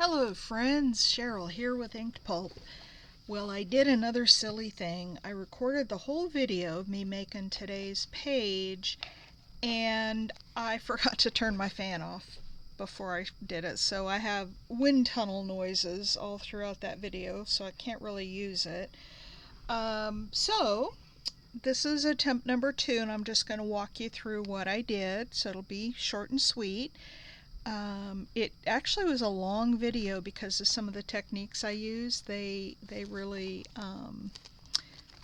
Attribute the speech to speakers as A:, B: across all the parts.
A: Hello friends, Cheryl here with inkedpulp. Well, I did another silly thing. I recorded the whole video of me making today's page and I forgot to turn my fan off before I did it. So I have wind tunnel noises all throughout that video, so I can't really use it. So this is attempt number 2 and I'm just going to walk you through what I did, so it'll be short and sweet. It actually was a long video because of some of the techniques I used. They really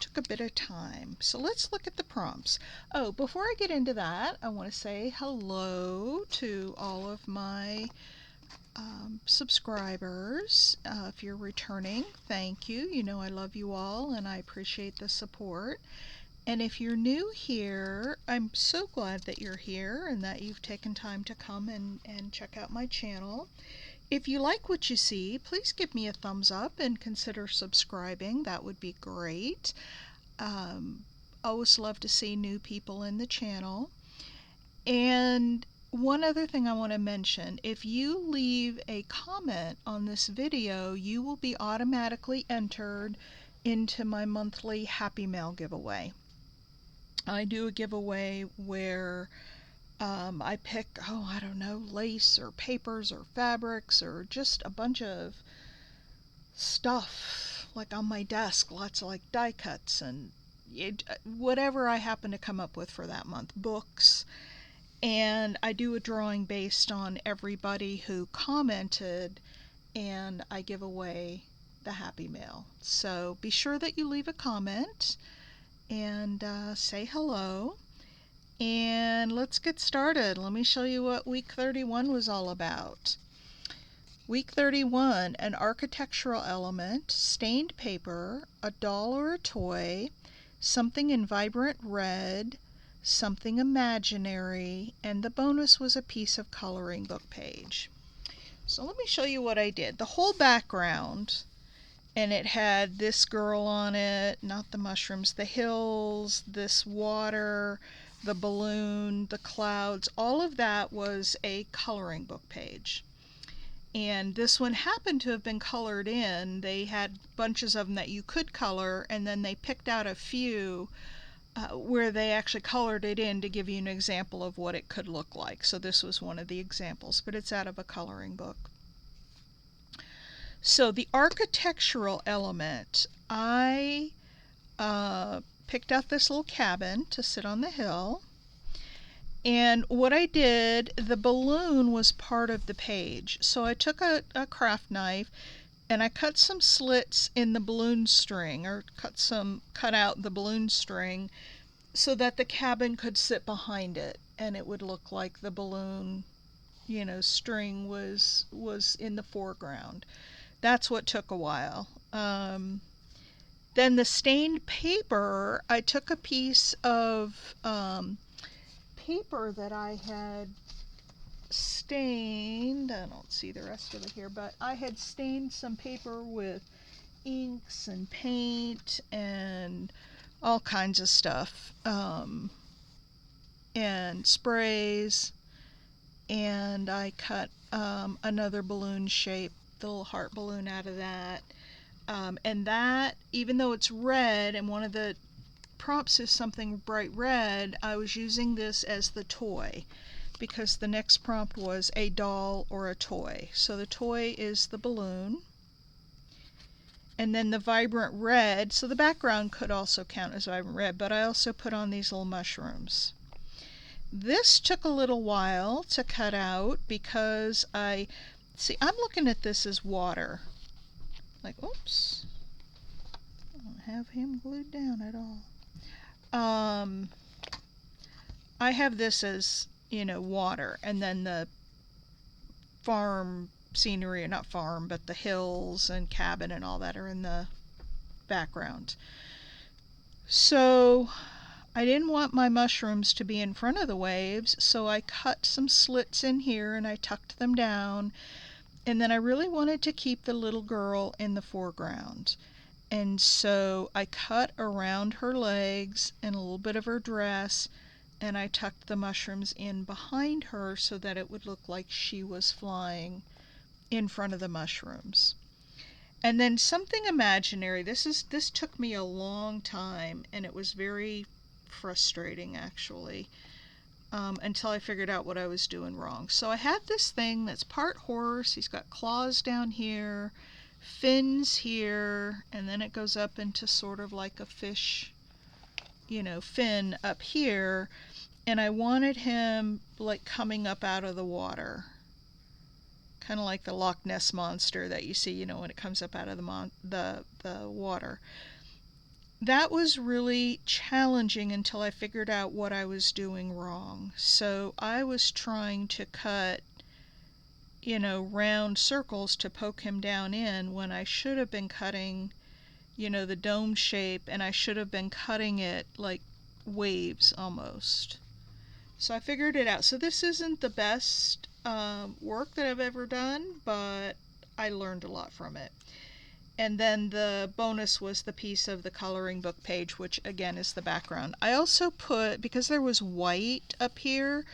A: took a bit of time. So let's look at the prompts. Oh, before I get into that, I want to say hello to all of my subscribers. If you're returning, thank you. You know I love you all and I appreciate the support. And if you're new here, I'm so glad that you're here and that you've taken time to come and check out my channel. If you like what you see, please give me a thumbs up and consider subscribing. That would be great. Always love to see new people in the channel. And one other thing I want to mention, if you leave a comment on this video, you will be automatically entered into my monthly Happy Mail giveaway. I do a giveaway where I pick, I don't know, lace or papers or fabrics or just a bunch of stuff like on my desk, lots of like die cuts and whatever I happen to come up with for that month, books. And I do a drawing based on everybody who commented and I give away the Happy Mail. So be sure that you leave a comment and say hello. And let's get started. Let me show you what week 31 was all about. Week 31, an architectural element, stained paper, a doll or a toy, something in vibrant red, something imaginary, and the bonus was a piece of coloring book page. So let me show you what I did. The whole background, and it had this girl on it, not the mushrooms, the hills, this water, the balloon, the clouds, all of that was a coloring book page. And this one happened to have been colored in. They had bunches of them that you could color, and then they picked out a few where they actually colored it in to give you an example of what it could look like. So this was one of the examples, but it's out of a coloring book. So the architectural element, I picked out this little cabin to sit on the hill. And what I did, the balloon was part of the page. So I took a craft knife and I cut some slits in the balloon string, or cut out the balloon string so that the cabin could sit behind it and it would look like the balloon, string was in the foreground. That's what took a while. Then the stained paper, I took a piece of paper that I had stained. I don't see the rest of it here, but I had stained some paper with inks and paint and all kinds of stuff, and sprays, and I cut another balloon shape, the little heart balloon out of that. And that, even though it's red and one of the prompts is something bright red, I was using this as the toy because the next prompt was a doll or a toy. So the toy is the balloon. And then the vibrant red, so the background could also count as vibrant red, but I also put on these little mushrooms. This took a little while to cut out because I'm looking at this as water. Like, oops, I don't have him glued down at all. I have this as, water, and then the farm scenery, or not farm, but the hills and cabin and all that are in the background. So I didn't want my mushrooms to be in front of the waves, so I cut some slits in here and I tucked them down. And then I really wanted to keep the little girl in the foreground. And so I cut around her legs and a little bit of her dress, and I tucked the mushrooms in behind her so that it would look like she was flying in front of the mushrooms. And then something imaginary. This took me a long time, and it was very frustrating actually, until I figured out what I was doing wrong. So I have this thing that's part horse. He's got claws down here, fins here, and then it goes up into sort of like a fish, fin up here. And I wanted him like coming up out of the water, kind of like the Loch Ness monster that you see, when it comes up out of the water. That was really challenging until I figured out what I was doing wrong. So I was trying to cut, round circles to poke him down in, when I should have been cutting, the dome shape, and I should have been cutting it like waves almost. So I figured it out. So this isn't the best work that I've ever done, but I learned a lot from it. And then the bonus was the piece of the coloring book page, which again is the background. I also put, because there was white up here,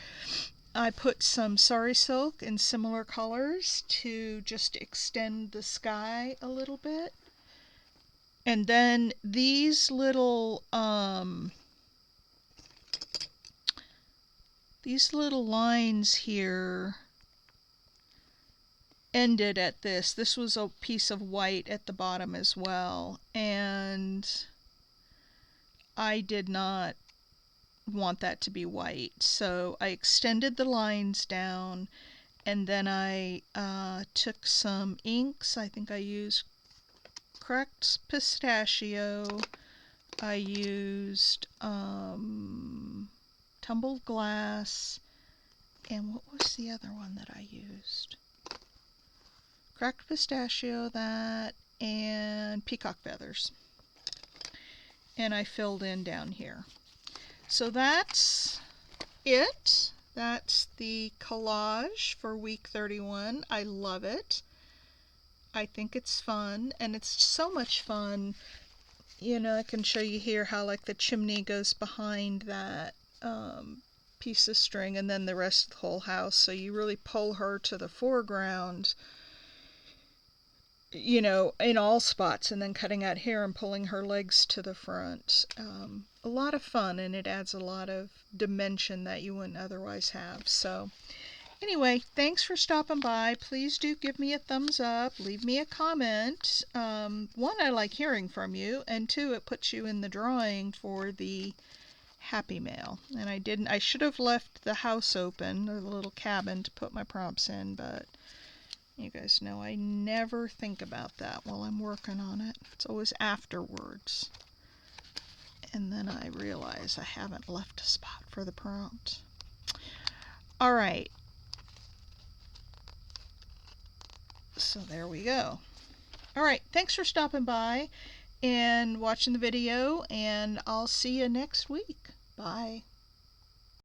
A: I put some sari silk in similar colors to just extend the sky a little bit. And then these little lines here ended at this. This was a piece of white at the bottom as well, and I did not want that to be white, so I extended the lines down, and then I took some inks. I think I used cracked pistachio. I used tumbled glass, and what was the other one that I used? Cracked pistachio, that, and peacock feathers. And I filled in down here. So that's it. That's the collage for week 31. I love it. I think it's fun, and it's so much fun. I can show you here how like the chimney goes behind that piece of string, and then the rest of the whole house. So you really pull her to the foreground, in all spots, and then cutting out hair and pulling her legs to the front. A lot of fun, and it adds a lot of dimension that you wouldn't otherwise have. So anyway, thanks for stopping by. Please do give me a thumbs up, leave me a comment. One, I like hearing from you, and two, it puts you in the drawing for the Happy Mail. And I should have left the house open, or the little cabin, to put my prompts in, but you guys know I never think about that while I'm working on it. It's always afterwards. And then I realize I haven't left a spot for the prompt. All right. So there we go. All right. Thanks for stopping by and watching the video, and I'll see you next week. Bye.